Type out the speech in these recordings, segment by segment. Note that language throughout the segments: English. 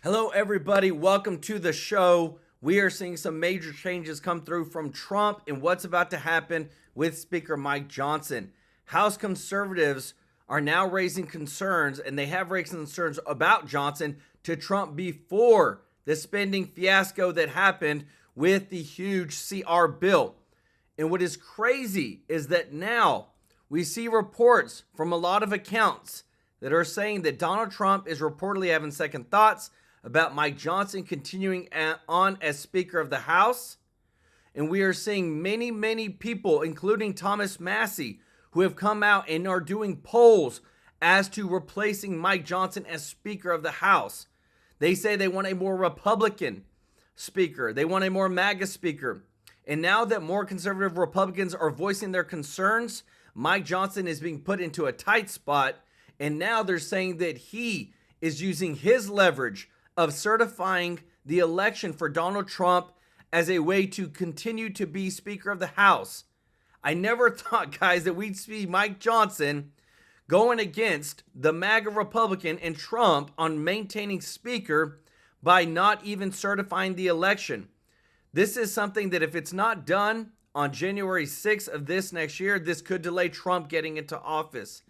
Hello, everybody. Welcome to the show. We are seeing some major changes come through from Trump and what's about to happen with Speaker Mike Johnson. House conservatives are now raising concerns, and they have raised concerns about Johnson to Trump before the spending fiasco that happened with the huge CR bill. And what is crazy is that now we see reports from a lot of accounts that are saying that Donald Trump is reportedly having second thoughts about Mike Johnson continuing on as Speaker of the House. And we are seeing many people, including Thomas Massie, who have come out and are doing polls as to replacing Mike Johnson as Speaker of the House. They say they want a more Republican Speaker. They want a more MAGA Speaker. And now that more conservative Republicans are voicing their concerns, Mike Johnson is being put into a tight spot. And now they're saying that he is using his leverage of certifying the election for Donald Trump as a way to continue to be Speaker of the House. I never thought, guys, that we'd see Mike Johnson going against the MAGA Republican and Trump on maintaining Speaker by not even certifying the election. This is something that if it's not done on January 6th of this next year, this could delay Trump getting into office.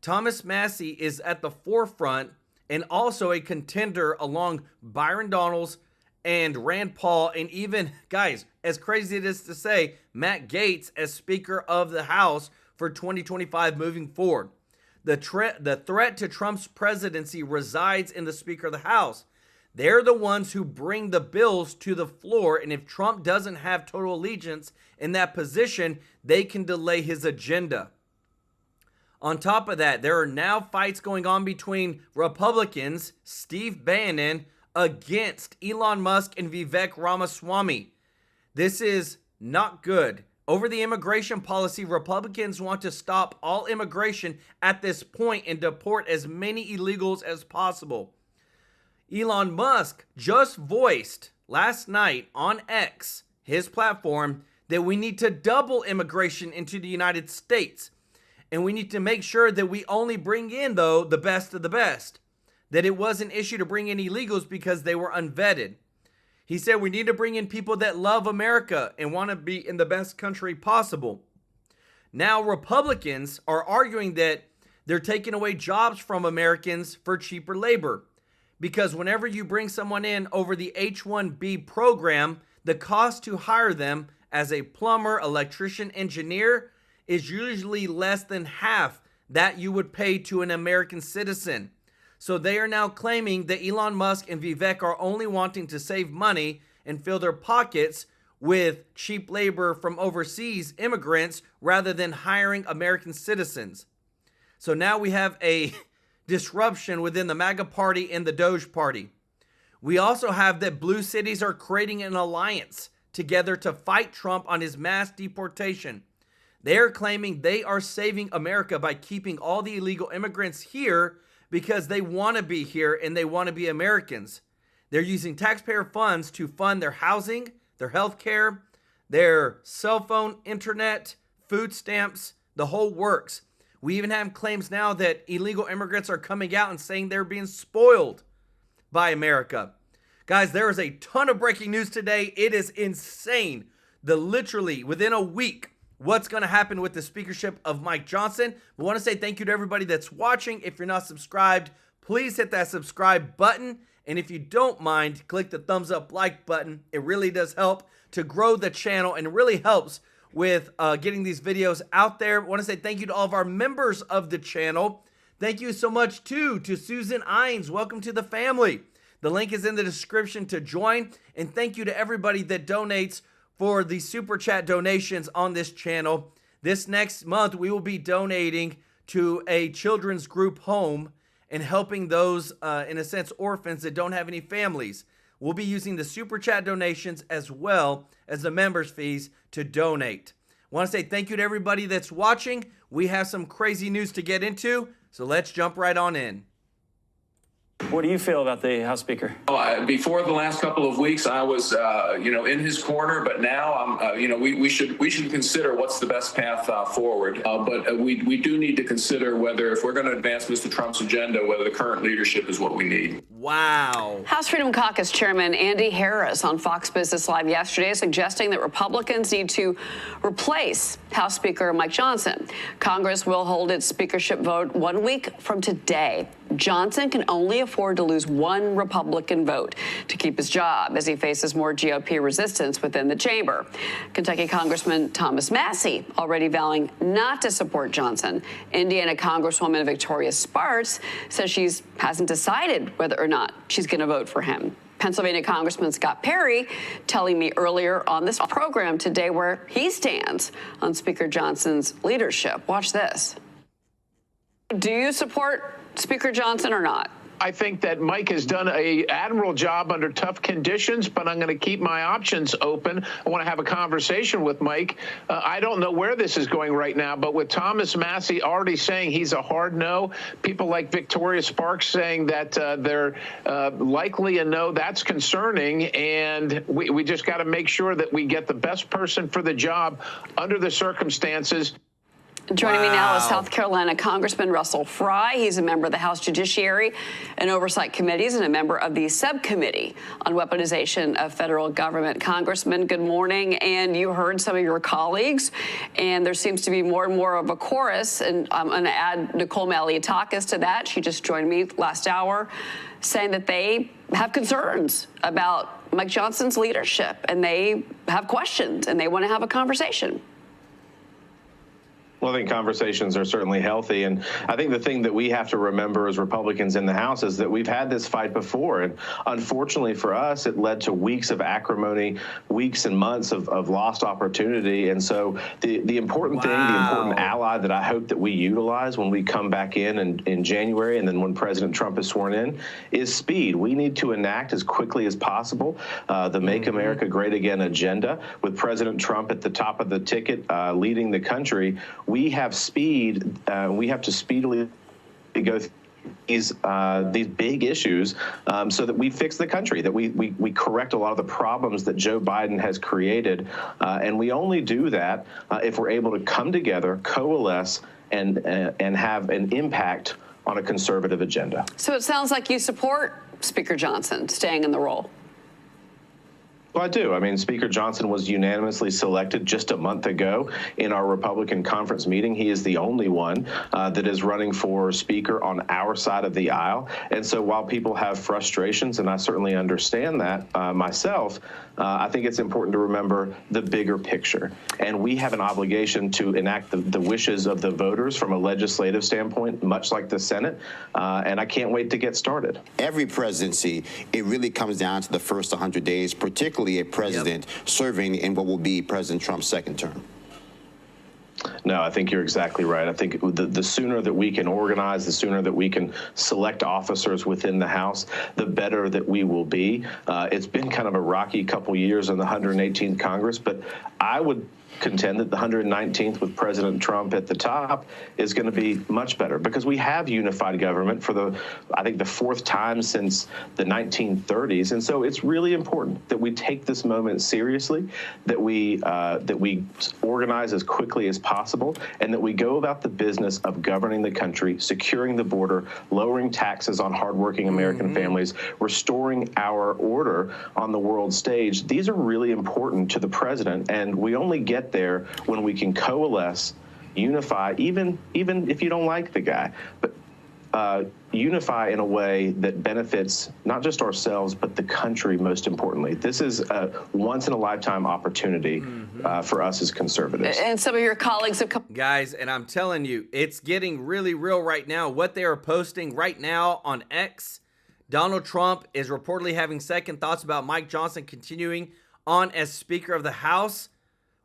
Thomas Massie is at the forefront and also a contender along Byron Donalds and Rand Paul, and even, guys, as crazy it is to say, Matt Gaetz as Speaker of the House for 2025 moving forward. The threat to Trump's presidency resides in the Speaker of the House. They're the ones who bring the bills to the floor, and if Trump doesn't have total allegiance in that position, they can delay his agenda. On top of that, there are now fights going on between Republicans, Steve Bannon, against Elon Musk and Vivek Ramaswamy. This is not good. Over the immigration policy, Republicans want to stop all immigration at this point and deport as many illegals as possible. Elon Musk just voiced last night on X, his platform, that we need to double immigration into the United States. And we need to make sure that we only bring in, though, the best of the best. That it was an issue to bring in illegals because they were unvetted. He said we need to bring in people that love America and want to be in the best country possible. Now, Republicans are arguing that they're taking away jobs from Americans for cheaper labor. Because whenever you bring someone in over the h1b program, the cost to hire them as a plumber, electrician, engineer is usually less than half that you would pay to an American citizen. So they are now claiming that Elon Musk and Vivek are only wanting to save money and fill their pockets with cheap labor from overseas immigrants rather than hiring American citizens. So now we have a disruption within the MAGA party and the Doge party. We also have that blue cities are creating an alliance together to fight Trump on his mass deportation. They are claiming they are saving America by keeping all the illegal immigrants here because they want to be here and they want to be Americans. They're using taxpayer funds to fund their housing, their health care, their cell phone, internet, food stamps, the whole works. We even have claims now that illegal immigrants are coming out and saying they're being spoiled by America. Guys, there is a ton of breaking news today. It is insane. Literally, within a week, what's going to happen with the speakership of Mike Johnson. We want to say thank you to everybody that's watching. If you're not subscribed, please hit that subscribe button. And if you don't mind, click the thumbs up like button. It really does help to grow the channel and it really helps with getting these videos out there. I want to say thank you to all of our members of the channel. Thank you so much too to Susan Ines. Welcome to the family. The link is in the description to join. And thank you to everybody that donates for the super chat donations on this channel. This next month, we will be donating to a children's group home and helping those, in a sense, orphans that don't have any families. We'll be using the super chat donations as well as the members fees to donate. I want to say thank you to everybody that's watching. We have some crazy news to get into, so let's jump right on in. What do you feel about the House Speaker? Before the last couple of weeks, I was, in his corner, but now I'm, we should consider what's the best path forward. But we do need to consider whether, if we're going to advance Mr. Trump's agenda, whether the current leadership is what we need. Wow. House Freedom Caucus Chairman Andy Harris on Fox Business Live yesterday suggesting that Republicans need to replace House Speaker Mike Johnson. Congress will hold its speakership vote 1 week from today. Johnson can only afford to lose one Republican vote to keep his job as he faces more GOP resistance within the chamber. Kentucky Congressman Thomas Massie already vowing not to support Johnson. Indiana Congresswoman Victoria Spartz says she hasn't decided whether or not she's going to vote for him. Pennsylvania Congressman Scott Perry telling me earlier on this program today where he stands on Speaker Johnson's leadership. Watch this. Do you support Speaker Johnson or not? I think that Mike has done an admirable job under tough conditions, but I'm going to keep my options open. I want to have a conversation with Mike. I don't know where this is going right now, but with Thomas Massie already saying he's a hard no, people like Victoria Sparks saying that they're likely a no, that's concerning. And we just got to make sure that we get the best person for the job under the circumstances. Joining me now is South Carolina Congressman Russell Fry. He's a member of the House Judiciary and Oversight Committees and a member of the Subcommittee on Weaponization of Federal Government. Congressman, good morning. And you heard some of your colleagues, and there seems to be more and more of a chorus. And I'm going to add Nicole Malliotakis to that. She just joined me last hour, saying that they have concerns about Mike Johnson's leadership, and they have questions, and they want to have a conversation. Well, I think conversations are certainly healthy. And I think the thing that we have to remember as Republicans in the House is that we've had this fight before. And unfortunately for us, it led to weeks of acrimony, weeks and months of lost opportunity. And so the important thing, the important ally that I hope that we utilize when we come back in January and then when President Trump is sworn in is speed. We need to enact as quickly as possible the Make America Great Again agenda with President Trump at the top of the ticket leading the country. We have speed. We have to speedily go through these big issues so that we fix the country, that we correct a lot of the problems that Joe Biden has created. And we only do that if we're able to come together, coalesce, and have an impact on a conservative agenda. So it sounds like you support Speaker Johnson staying in the role. Well, I do. I mean, Speaker Johnson was unanimously selected just a month ago in our Republican conference meeting. He is the only one that is running for Speaker on our side of the aisle. And so while people have frustrations, and I certainly understand that myself, I think it's important to remember the bigger picture. And we have an obligation to enact the wishes of the voters from a legislative standpoint, much like the Senate. And I can't wait to get started. Every presidency, it really comes down to the first 100 days, particularly a president serving in what will be President Trump's second term. No, I think you're exactly right. I think the sooner that we can organize, the sooner that we can select officers within the House, the better that we will be. It's been kind of a rocky couple years in the 118th Congress, but I would contend that the 119th with President Trump at the top is going to be much better because we have unified government for I think the fourth time since the 1930s. And so it's really important that we take this moment seriously, that we organize as quickly as possible, and that we go about the business of governing the country, securing the border, lowering taxes on hardworking American families, restoring our order on the world stage. These are really important to the president, and we only get there when we can coalesce, unify, even if you don't like the guy, but unify in a way that benefits not just ourselves, but the country most importantly. This is a once-in-a-lifetime opportunity for us as conservatives. And some of your colleagues have come. Guys, and I'm telling you, it's getting really real right now. What they are posting right now on X, Donald Trump is reportedly having second thoughts about Mike Johnson continuing on as Speaker of the House.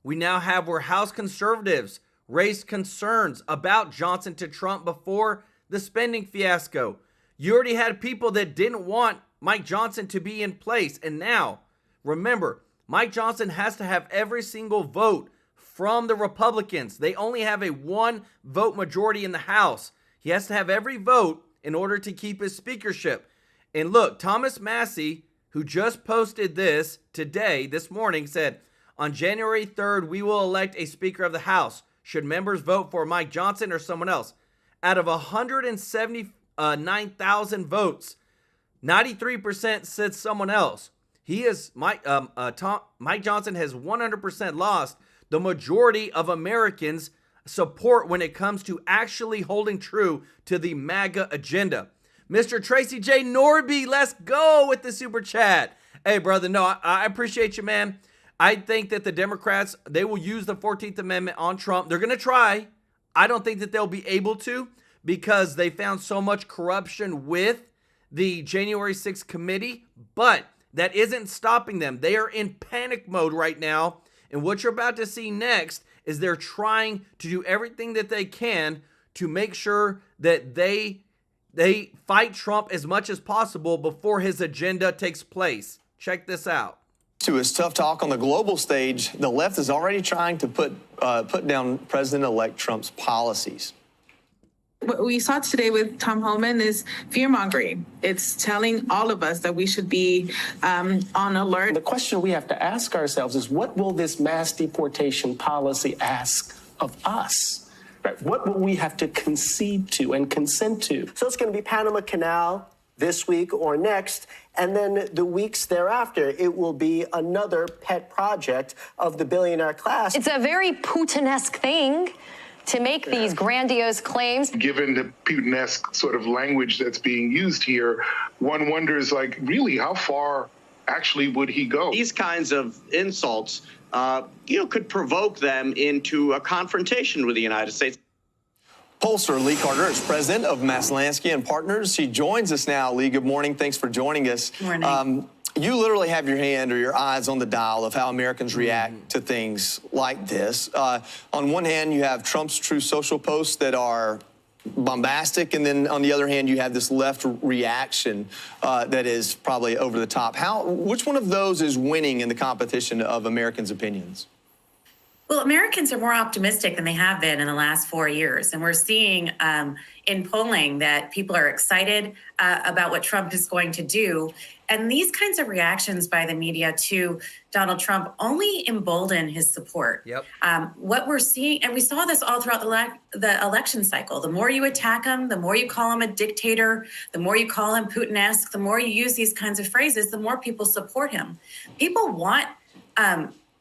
We now have where House conservatives raised concerns about Johnson to Trump before the spending fiasco. You already had people that didn't want Mike Johnson to be in place. And now, remember, Mike Johnson has to have every single vote from the Republicans. They only have a 1-vote majority in the House. He has to have every vote in order to keep his speakership. And look, Thomas Massey, who just posted this today, this morning, said, on January 3rd, we will elect a Speaker of the House. Should members vote for Mike Johnson or someone else? Out of 179,000 votes, 93% said someone else. Mike Johnson has 100% lost the majority of Americans' support when it comes to actually holding true to the MAGA agenda. Mr. Tracy J. Norby, let's go with the super chat. Hey, brother, no, I appreciate you, man. I think that the Democrats, they will use the 14th Amendment on Trump. They're going to try. I don't think that they'll be able to because they found so much corruption with the January 6th committee, but that isn't stopping them. They are in panic mode right now, and what you're about to see next is they're trying to do everything that they can to make sure that they fight Trump as much as possible before his agenda takes place. Check this out. To his tough talk on the global stage, the left is already trying to put down President-elect Trump's policies. What we saw today with Tom Homan is fear-mongering. It's telling all of us that we should be on alert. The question we have to ask ourselves is, what will this mass deportation policy ask of us? Right? What will we have to concede to and consent to? So it's going to be Panama Canal this week or next, and then the weeks thereafter, it will be another pet project of the billionaire class. It's a very Putin-esque thing to make these grandiose claims. Given the Putin-esque sort of language that's being used here, one wonders, like, really, how far actually would he go? These kinds of insults, could provoke them into a confrontation with the United States. Pollster Lee Carter is president of Maslansky and Partners. She joins us now. Lee, good morning. Thanks for joining us. Good morning. You literally have your hand or your eyes on the dial of how Americans react to things like this. On one hand, you have Trump's Truth Social posts that are bombastic, and then on the other hand, you have this left reaction that is probably over the top. Which one of those is winning in the competition of Americans' opinions? Well, Americans are more optimistic than they have been in the last 4 years. And we're seeing in polling that people are excited about what Trump is going to do. And these kinds of reactions by the media to Donald Trump only embolden his support. Yep. What we're seeing, and we saw this all throughout the election cycle, the more you attack him, the more you call him a dictator, the more you call him Putin-esque, the more you use these kinds of phrases, the more people support him. People want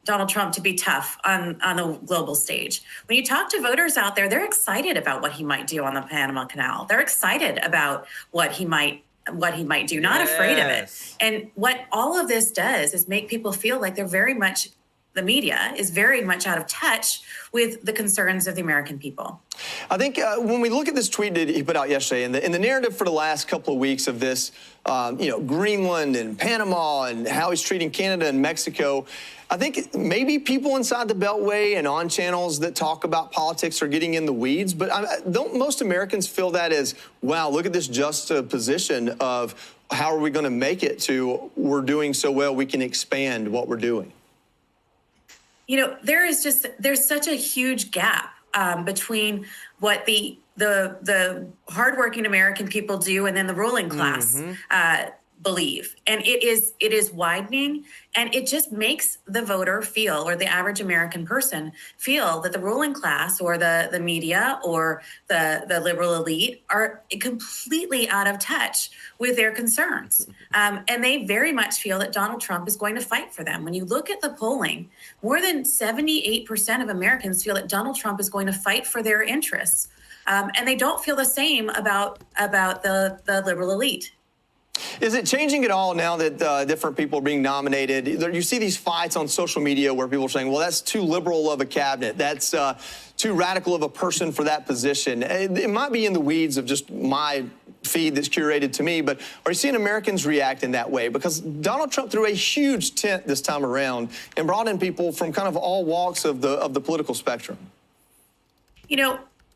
Donald Trump to be tough on the global stage. When you talk to voters out there, they're excited about what he might do on the Panama Canal. They're excited about what he might do, not afraid of it. And what all of this does is make people feel like the media is very much out of touch with the concerns of the American people. I think when we look at this tweet that he put out yesterday, and the narrative for the last couple of weeks of this, Greenland and Panama and how he's treating Canada and Mexico, I think maybe people inside the Beltway and on channels that talk about politics are getting in the weeds, but don't most Americans feel that as, wow, look at this juxtaposition of how are we going to make it to we're doing so well we can expand what we're doing? There's such a huge gap between what the hardworking American people do and then the ruling class believe. And it is widening, and it just makes the voter feel, or the average American person feel, that the ruling class or the media or the liberal elite are completely out of touch with their concerns. And they very much feel that Donald Trump is going to fight for them. When you look at the polling, more than 78% of Americans feel that Donald Trump is going to fight for their interests. And they don't feel the same about the liberal elite. Is it changing at all now that different people are being nominated? You see these fights on social media where people are saying, well, that's too liberal of a cabinet. That's too radical of a person for that position. It might be in the weeds of just my feed that's curated to me, but are you seeing Americans react in that way? Because Donald Trump threw a huge tent this time around and brought in people from kind of all walks of the political spectrum.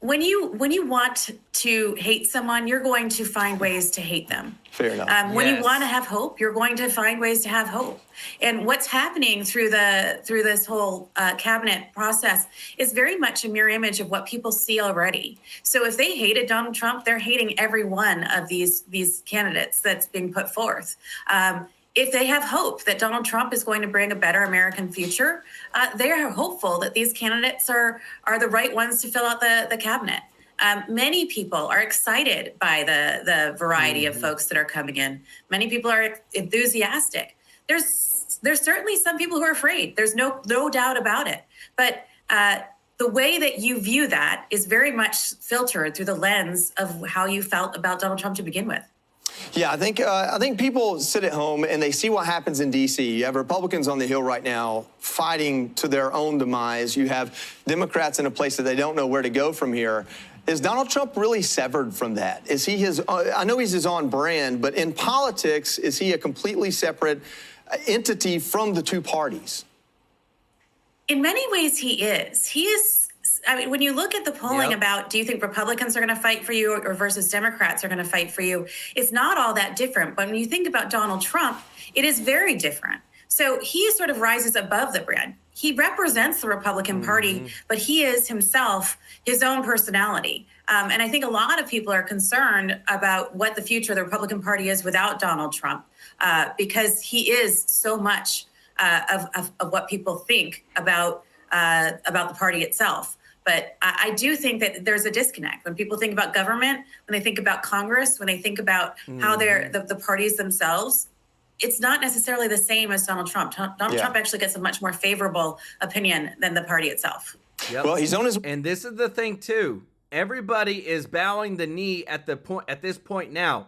when you want to hate someone, you're going to find ways to hate them. Fair enough. When you want to have hope, you're going to find ways to have hope. And what's happening through this whole cabinet process is very much a mirror image of what people see already. So if they hated Donald Trump, they're hating every one of these candidates that's being put forth. If they have hope that Donald Trump is going to bring a better American future, they are hopeful that these candidates are the right ones to fill out the cabinet. Many people are excited by the variety of folks that are coming in. Many people are enthusiastic. There's certainly some people who are afraid. There's no doubt about it. But the way that you view that is very much filtered through the lens of how you felt about Donald Trump to begin with. Yeah, I think people sit at home and they see what happens in D.C. You have Republicans on the Hill right now fighting to their own demise. You have Democrats in a place that they don't know where to go from here. Is Donald Trump really severed from that? Is he I know he's his own brand, but in politics, is he a completely separate entity from the two parties? In many ways, he is. I mean, when you look at the polling about, do you think Republicans are going to fight for you or versus Democrats are going to fight for you? It's not all that different. But when you think about Donald Trump, it is very different. So he sort of rises above the brand. He represents the Republican Party, but he is himself his own personality. And I think a lot of people are concerned about what the future of the Republican Party is without Donald Trump, because he is so much of what people think about the party itself. But I do think that there's a disconnect when people think about government, when they think about Congress, when they think about how they're the parties themselves. It's not necessarily the same as Donald Trump. Donald Trump actually gets a much more favorable opinion than the party itself. Yep. Well, he's on his. And this is the thing too. Everybody is bowing the knee at this point now.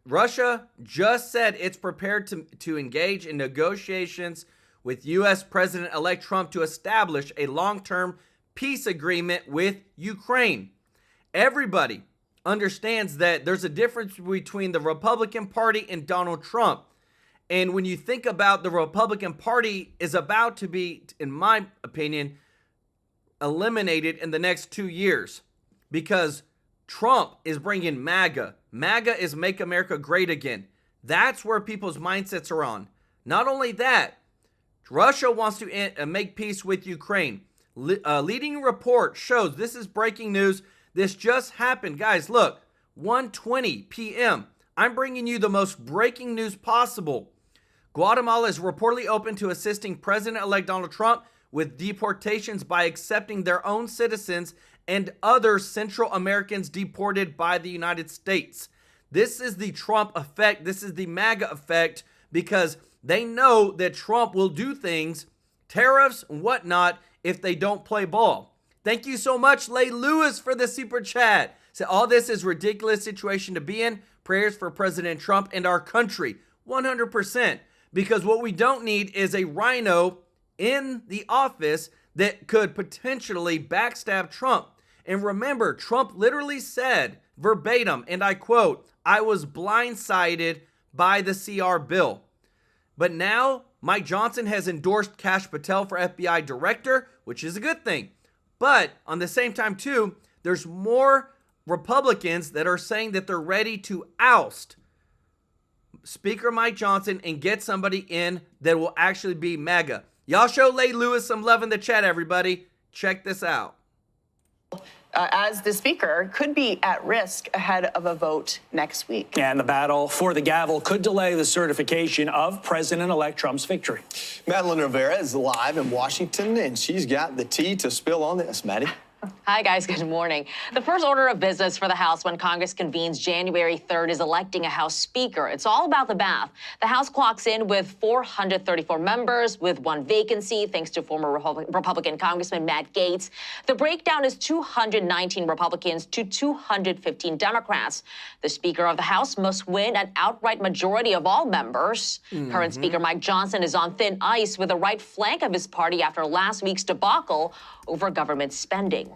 Russia just said it's prepared to engage in negotiations with U.S. President-elect Trump to establish a long-term peace agreement with Ukraine. Everybody understands that there's a difference between the Republican Party and Donald Trump. And when you think about the Republican Party is about to be, in my opinion, eliminated in the next 2 years because Trump is bringing MAGA. MAGA is Make America Great Again. That's where people's mindsets are on. Not only that, Russia wants to make peace with Ukraine. Leading report shows, this is breaking news. This just happened. Guys, look, 1:20 p.m. I'm bringing you the most breaking news possible. Guatemala is reportedly open to assisting President-elect Donald Trump with deportations by accepting their own citizens and other Central Americans deported by the United States. This is the Trump effect. This is the MAGA effect because they know that Trump will do things, tariffs and whatnot, if they don't play ball. Thank you so much, Lay Lewis, for the super chat. So all this is a ridiculous situation to be in. Prayers for President Trump and our country, 100%. Because what we don't need is a rhino in the office that could potentially backstab Trump. And remember, Trump literally said verbatim, and I quote, "I was blindsided by the CR bill." But now Mike Johnson has endorsed Kash Patel for FBI director, which is a good thing. But on the same time, too, there's more Republicans that are saying that they're ready to oust Speaker Mike Johnson and get somebody in that will actually be MAGA. Y'all show Lay Lewis some love in the chat, everybody. Check this out. As the speaker could be at risk ahead of a vote next week. And the battle for the gavel could delay the certification of President-elect Trump's victory. Madeline Rivera is live in Washington, and she's got the tea to spill on this. Maddie? Hi, guys. Good morning. The first order of business for the House when Congress convenes January 3rd is electing a House Speaker. It's all about the math. The House clocks in with 434 members with one vacancy, thanks to former Republican Congressman Matt Gaetz. The breakdown is 219 Republicans to 215 Democrats. The Speaker of the House must win an outright majority of all members. Current Speaker Mike Johnson is on thin ice with the right flank of his party after last week's debacle over government spending.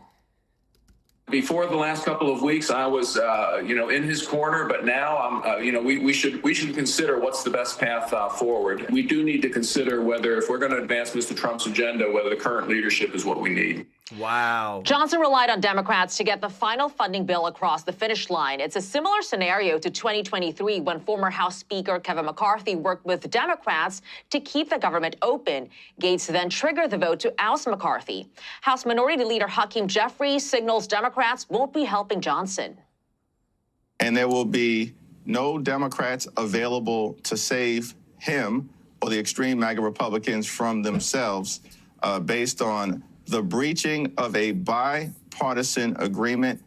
Before the last couple of weeks, I was, in his corner, but now I'm, we should consider what's the best path forward. We do need to consider whether, if we're going to advance Mr. Trump's agenda, whether the current leadership is what we need. Wow. Johnson relied on Democrats to get the final funding bill across the finish line. It's a similar scenario to 2023 when former House Speaker Kevin McCarthy worked with Democrats to keep the government open. Gaetz then triggered the vote to oust McCarthy. House Minority Leader Hakeem Jeffries signals Democrats won't be helping Johnson. And there will be no Democrats available to save him or the extreme MAGA Republicans from themselves based on the breaching of a bipartisan agreement.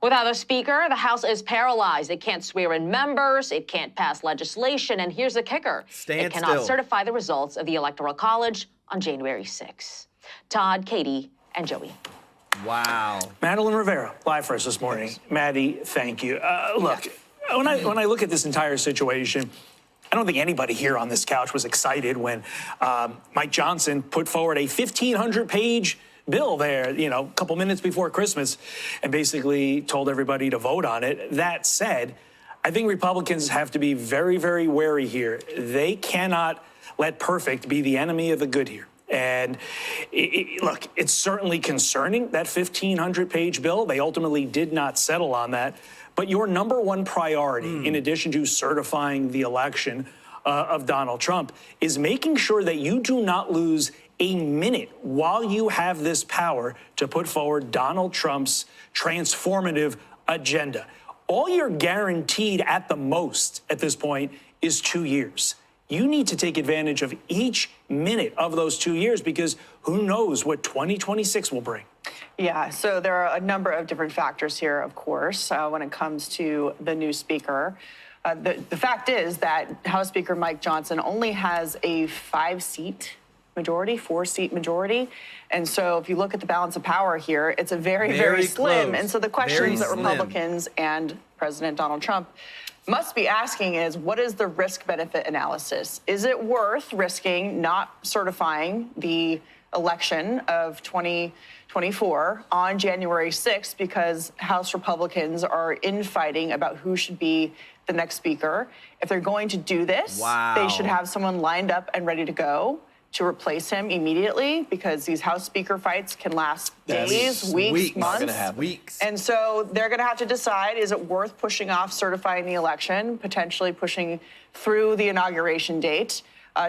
Without a speaker, the House is paralyzed. It can't swear in members, it can't pass legislation, and here's the kicker. It cannot certify the results of the Electoral College on January 6th. Todd, Katie, and Joey. Wow. Madeline Rivera, live for us this morning. Maddie, thank you. Look, when I look at this entire situation, I don't think anybody here on this couch was excited when Mike Johnson put forward a 1,500-page bill there, a couple minutes before Christmas, and basically told everybody to vote on it. That said, I think Republicans have to be very, very wary here. They cannot let perfect be the enemy of the good here. And look, it's certainly concerning, that 1,500-page bill. They ultimately did not settle on that. But your number one priority, in addition to certifying the election of Donald Trump, is making sure that you do not lose a minute while you have this power to put forward Donald Trump's transformative agenda. All you're guaranteed at the most at this point is 2 years. You need to take advantage of each minute of those 2 years because who knows what 2026 will bring. Yeah, so there are a number of different factors here, of course, when it comes to the new speaker. The fact is that House Speaker Mike Johnson only has a 4-seat majority. And so if you look at the balance of power here, it's a very slim. Close. And so the questions that Slim. Republicans and President Donald Trump must be asking is, what is the risk-benefit analysis? Is it worth risking not certifying the election of 2024 on January 6th because House Republicans are infighting about who should be the next speaker? If they're going to do this, they should have someone lined up and ready to go to replace him immediately, because these House Speaker fights can last days, weeks, months. Weeks. And so they're going to have to decide, is it worth pushing off certifying the election, potentially pushing through the inauguration date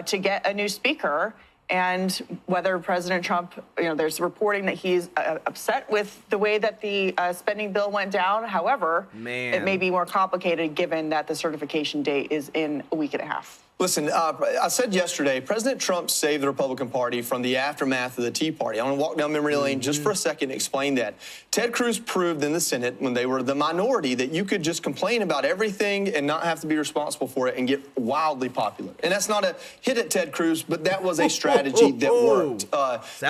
to get a new speaker? And whether President Trump, there's reporting that he's upset with the way that the spending bill went down. However, it may be more complicated given that the certification date is in a week and a half. Listen, I said yesterday, President Trump saved the Republican Party from the aftermath of the Tea Party. I want to walk down memory lane just for a second and explain that. Ted Cruz proved in the Senate, when they were the minority, that you could just complain about everything and not have to be responsible for it and get wildly popular. And that's not a hit at Ted Cruz, but that was a strategy that worked. He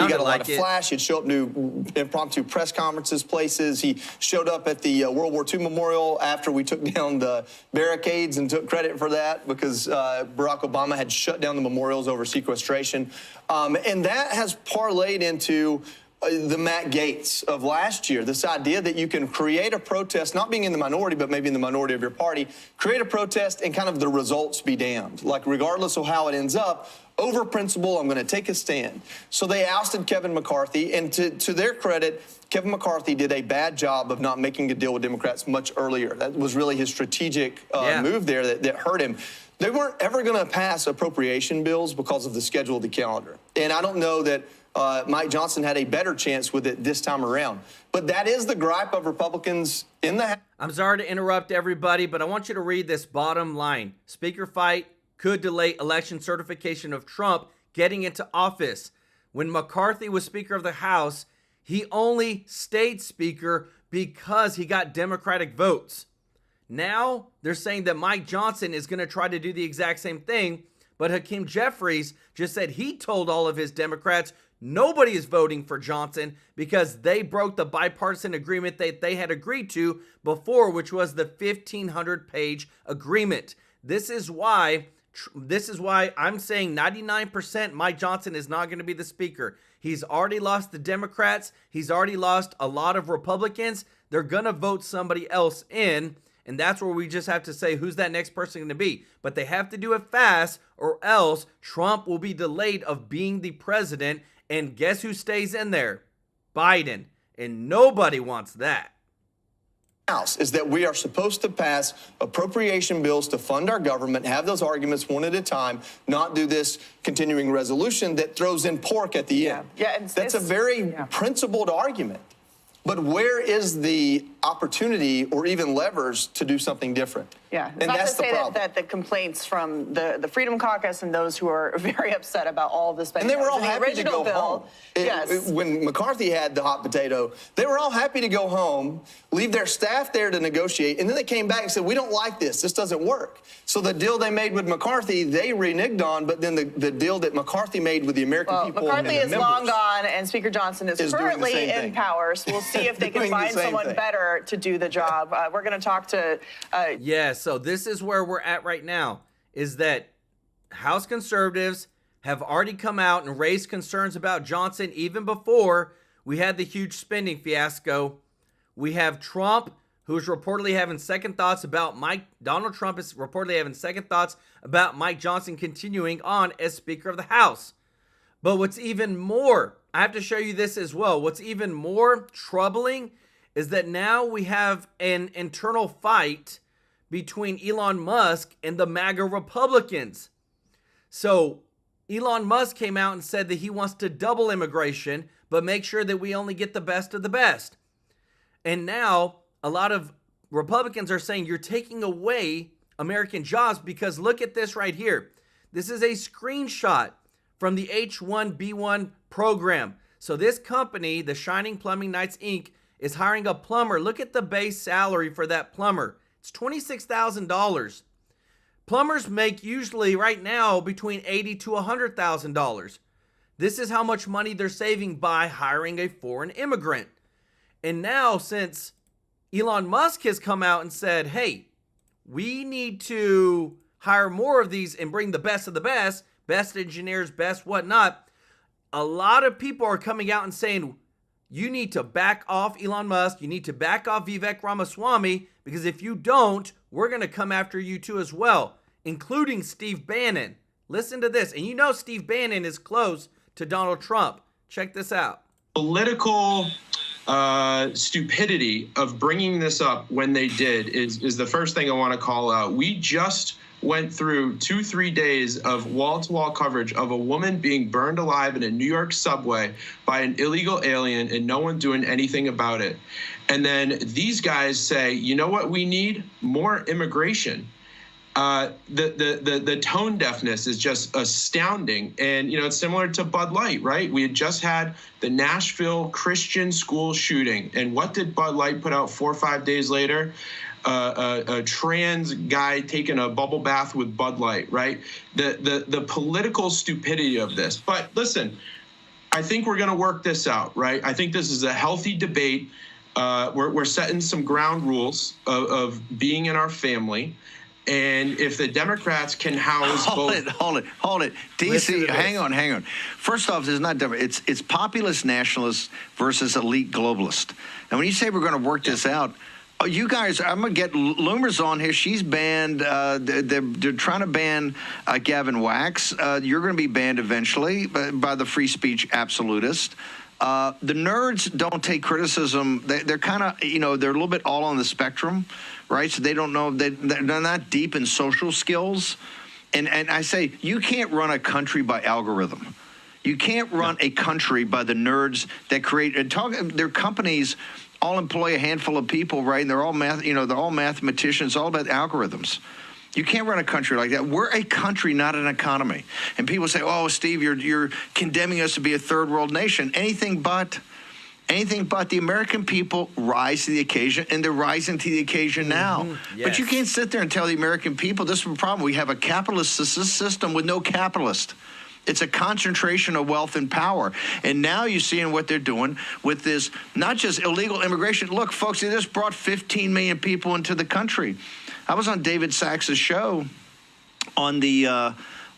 got a lot of flash. He'd show up to impromptu press conferences, places. He showed up at the World War II Memorial after we took down the barricades and took credit for that because Barack Obama had shut down the memorials over sequestration. And that has parlayed into the Matt Gaetz of last year, this idea that you can create a protest, not being in the minority, but maybe in the minority of your party, create a protest and kind of the results be damned. Like, regardless of how it ends up, over principle, I'm going to take a stand. So they ousted Kevin McCarthy, and to their credit, Kevin McCarthy did a bad job of not making a deal with Democrats much earlier. That was really his strategic move there that hurt him. They weren't ever going to pass appropriation bills because of the schedule of the calendar. And I don't know that Mike Johnson had a better chance with it this time around. But that is the gripe of Republicans in the House. I'm sorry to interrupt everybody, but I want you to read this bottom line. Speaker fight could delay election certification of Trump getting into office. When McCarthy was Speaker of the House, he only stayed Speaker because he got Democratic votes. Now they're saying that Mike Johnson is going to try to do the exact same thing, but Hakeem Jeffries just said he told all of his Democrats nobody is voting for Johnson because they broke the bipartisan agreement that they had agreed to before, which was the 1,500-page agreement. This is why I'm saying 99% Mike Johnson is not going to be the Speaker. He's already lost the Democrats. He's already lost a lot of Republicans. They're going to vote somebody else in. And that's where we just have to say who's that next person going to be. But they have to do it fast or else Trump will be delayed of being the president. And guess who stays in there? Biden, and nobody wants that. House is that we are supposed to pass appropriation bills to fund our government, have those arguments one at a time, not do this continuing resolution that throws in pork at the end. Yeah, that's a very principled argument. But where is the opportunity or even levers to do something different? Yeah, it's and not that's to say the problem. that the complaints from the Freedom Caucus and those who are very upset about all of this spending. And they were all the happy to original go bill, home. Yes. When McCarthy had the hot potato, they were all happy to go home, leave their staff there to negotiate, and then they came back and said, we don't like this. This doesn't work. So the deal they made with McCarthy, they reneged on, but then the deal that McCarthy made with the American people McCarthy and the is long members gone, and Speaker Johnson is is doing the currently same in thing. power. So we'll see if they can Doing the find same someone thing. better to do the job. We're going to talk to. Yeah, so this is where we're at right now, is that House conservatives have already come out and raised concerns about Johnson even before we had the huge spending fiasco. We have Trump, who's reportedly having second thoughts about Donald Trump is reportedly having second thoughts about Mike Johnson continuing on as Speaker of the House. But what's even more, I have to show you this as well. What's even more troubling is that now we have an internal fight between Elon Musk and the MAGA Republicans. So Elon Musk came out and said that he wants to double immigration, but make sure that we only get the best of the best. And now a lot of Republicans are saying you're taking away American jobs because look at this right here. This is a screenshot from the h1b program. So this company, the Shining Plumbing Nights Inc., is hiring a plumber. Look at the base salary for that plumber. It's $26,000. Plumbers make usually right now between $80,000 to $100,000. This is how much money they're saving by hiring a foreign immigrant. And now since Elon Musk has come out and said, hey, we need to hire more of these and bring the best of the best engineers, best whatnot, a lot of people are coming out and saying, you need to back off Elon Musk. You need to back off Vivek Ramaswamy, because if you don't, we're going to come after you too as well, including Steve Bannon. Listen to this. And you know Steve Bannon is close to Donald Trump. Check this out. Political stupidity of bringing this up when they did is the first thing I want to call out. We just went through 2-3 days of wall-to-wall coverage of a woman being burned alive in a New York subway by an illegal alien and no one doing anything about it. And then these guys say, you know what we need? More immigration. The tone deafness is just astounding. And, you know, it's similar to Bud Light, right? We had just had the Nashville Christian school shooting. And what did Bud Light put out 4 or 5 days later? A trans guy taking a bubble bath with Bud Light, right? The political stupidity of this. But listen, I think we're going to work this out, right? I think this is a healthy debate. We're setting some ground rules of being in our family. And if the Democrats can house Hold both... it. DC, hang on. First off, it's not Democrat. It's populist nationalists versus elite globalists. And when you say we're going to work this out, you guys, I'm going to get Loomer's on here. She's banned. They're trying to ban Gavin Wax. You're going to be banned eventually by the free speech absolutist. The nerds don't take criticism. They're kind of, you know, they're a little bit all on the spectrum, right? So they don't know. They're not deep in social skills. And I say, you can't run a country by algorithm. You can't run a country by the nerds that create and talk. Their companies all employ a handful of people, right? And they're all they're all mathematicians, all about algorithms. You can't run a country like that. We're a country, not an economy. And people say, "Oh, Steve, you're condemning us to be a third world nation." Anything but. The American people rise to the occasion, and they're rising to the occasion now. Yes. But you can't sit there and tell the American people this is a problem. We have a capitalist system with no capitalist. It's a concentration of wealth and power. And now you're seeing what they're doing with this, not just illegal immigration. Look, folks, they just brought 15 million people into the country. I was on David Sachs's show on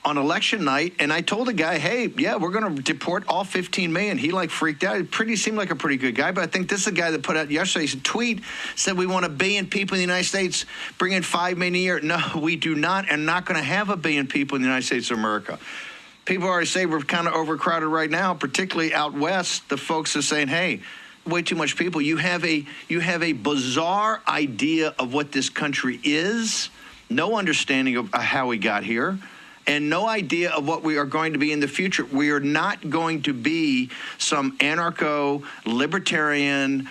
election night, and I told the guy, hey, yeah, we're going to deport all 15 million. He freaked out. He seemed like a pretty good guy, but I think this is the guy that put out yesterday's tweet, said we want 1 billion people in the United States, bring in 5 million a year. No, we do not, and not going to have 1 billion people in the United States of America. People already say we're kind of overcrowded right now, particularly out west. The folks are saying, hey, way too much people. You have a bizarre idea of what this country is, no understanding of how we got here, and no idea of what we are going to be in the future. We are not going to be some anarcho-libertarian,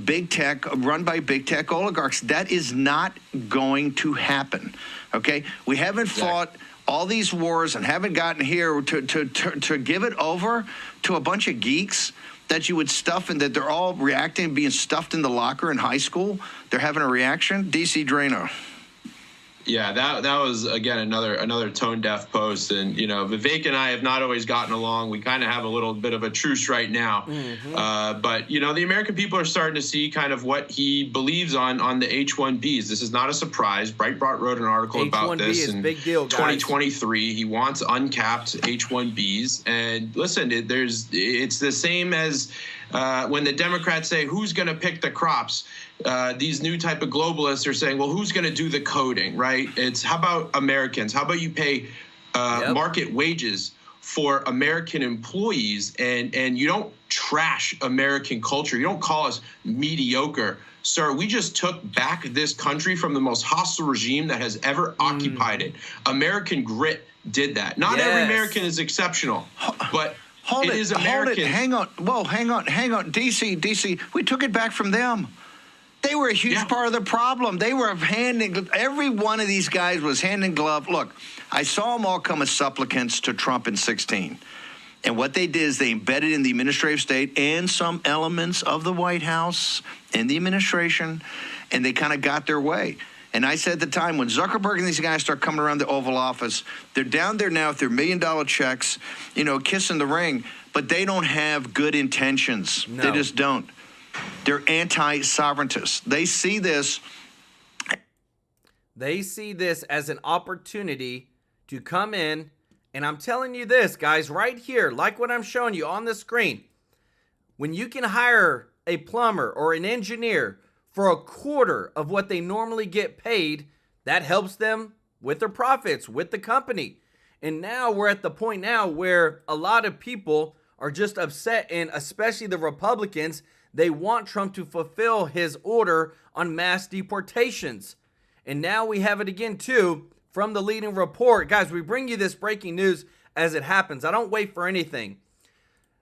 big tech, run by big tech oligarchs. That is not going to happen, okay? We haven't fought all these wars and haven't gotten here to give it over to a bunch of geeks that you would stuff and that they're all reacting, being stuffed in the locker in high school. They're having a reaction. DC Drano. Yeah, that was, again, another tone-deaf post. And, Vivek and I have not always gotten along. We kind of have a little bit of a truce right now. But, the American people are starting to see kind of what he believes on the H1Bs. This is not a surprise. Breitbart wrote an article about this in big deal, guys. 2023. He wants uncapped H1Bs. And listen, it's the same as when the Democrats say, who's going to pick the crops? These new type of globalists are saying, well, who's going to do the coding, right? It's how about Americans? How about you pay market wages for American employees and you don't trash American culture. You don't call us mediocre. Sir, we just took back this country from the most hostile regime that has ever occupied it. American grit did that. Not every American is exceptional, but it is American. Hang on. Whoa, hang on. DC, we took it back from them. They were a huge part of the problem. They were every one of these guys was hand in glove. Look, I saw them all come as supplicants to Trump in 2016. And what they did is they embedded in the administrative state and some elements of the White House and the administration, and they kind of got their way. And I said at the time, when Zuckerberg and these guys start coming around the Oval Office, they're down there now with their $1 million checks, kissing the ring, but they don't have good intentions. No. They just don't. They're anti-sovereigntists. They see this as an opportunity to come in, and I'm telling you this, guys, right here, like what I'm showing you on the screen. When you can hire a plumber or an engineer for a quarter of what they normally get paid, that helps them with their profits, with the company. And now we're at the point now where a lot of people are just upset, and especially the Republicans, they want Trump to fulfill his order on mass deportations. And now we have it again, too, from the leading report. Guys, we bring you this breaking news as it happens. I don't wait for anything.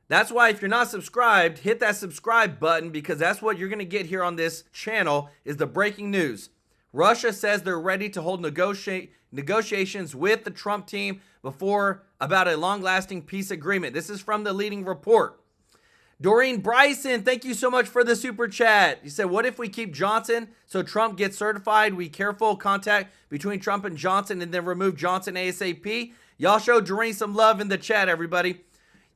That's why if you're not subscribed, hit that subscribe button, because that's what you're going to get here on this channel is the breaking news. Russia says they're ready to hold negotiations with the Trump team about a long-lasting peace agreement. This is from the leading report. Doreen Bryson, thank you so much for the super chat. You said, what if we keep Johnson so Trump gets certified? We careful contact between Trump and Johnson and then remove Johnson ASAP. Y'all show Doreen some love in the chat, everybody.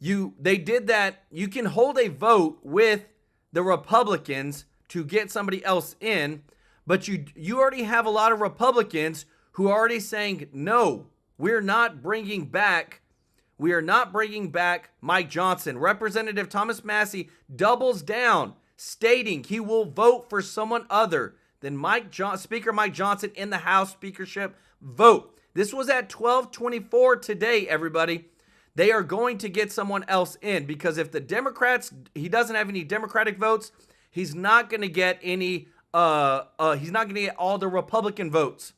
They did that. You can hold a vote with the Republicans to get somebody else in, but you already have a lot of Republicans who are already saying, no, we're not bringing back Mike Johnson. Representative Thomas Massie doubles down, stating he will vote for someone other than Speaker Mike Johnson in the House speakership vote. This was at 12:24 today, everybody. They are going to get someone else in, because if the Democrats, he doesn't have any Democratic votes, he's not going to get any. He's not going to get all the Republican votes.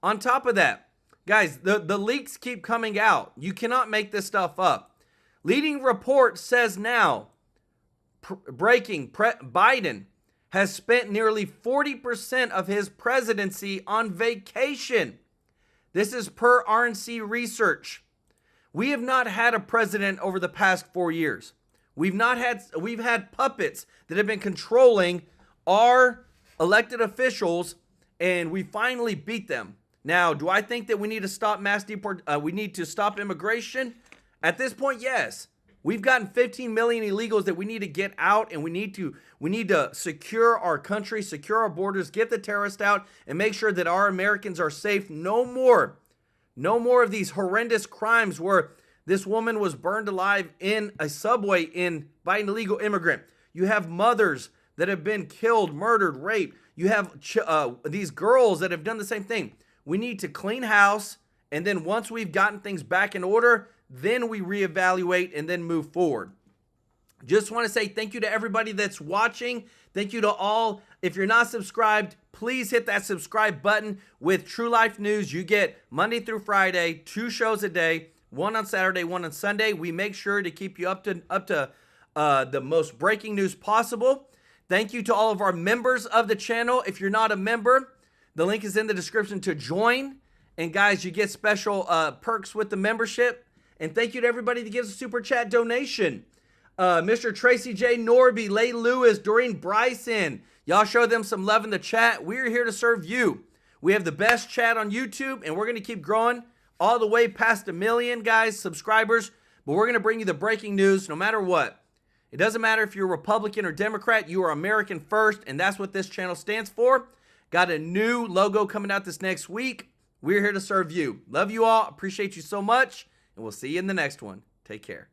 On top of that, guys, the leaks keep coming out. You cannot make this stuff up. Leading report says now, Biden has spent nearly 40% of his presidency on vacation. This is per RNC research. We have not had a president over the past 4 years. We've had puppets that have been controlling our elected officials, and we finally beat them. Now, do I think that we need to stop we need to stop immigration? At this point, yes. We've gotten 15 million illegals that we need to get out, and we need to secure our country, secure our borders, get the terrorists out, and make sure that our Americans are safe. No more of these horrendous crimes where this woman was burned alive in a subway by an illegal immigrant. You have mothers that have been killed, murdered, raped. You have these girls that have done the same thing. We need to clean house, and then once we've gotten things back in order, then we reevaluate and then move forward. Just want to say thank you to everybody that's watching. Thank you to all. If you're not subscribed, please hit that subscribe button. With TrueLife News, you get Monday through Friday, 2 shows a day, one on Saturday, one on Sunday. We make sure to keep you up to the most breaking news possible. Thank you to all of our members of the channel. If you're not a member, the link is in the description to join. And guys, you get special perks with the membership. And thank you to everybody that gives a super chat donation. Mr. Tracy J. Norby, Lay Lewis, Doreen Bryson. Y'all show them some love in the chat. We're here to serve you. We have the best chat on YouTube, and we're going to keep growing all the way past 1 million, guys, subscribers. But we're going to bring you the breaking news no matter what. It doesn't matter if you're Republican or Democrat. You are American first, and that's what this channel stands for. Got a new logo coming out this next week. We're here to serve you. Love you all. Appreciate you so much, and we'll see you in the next one. Take care.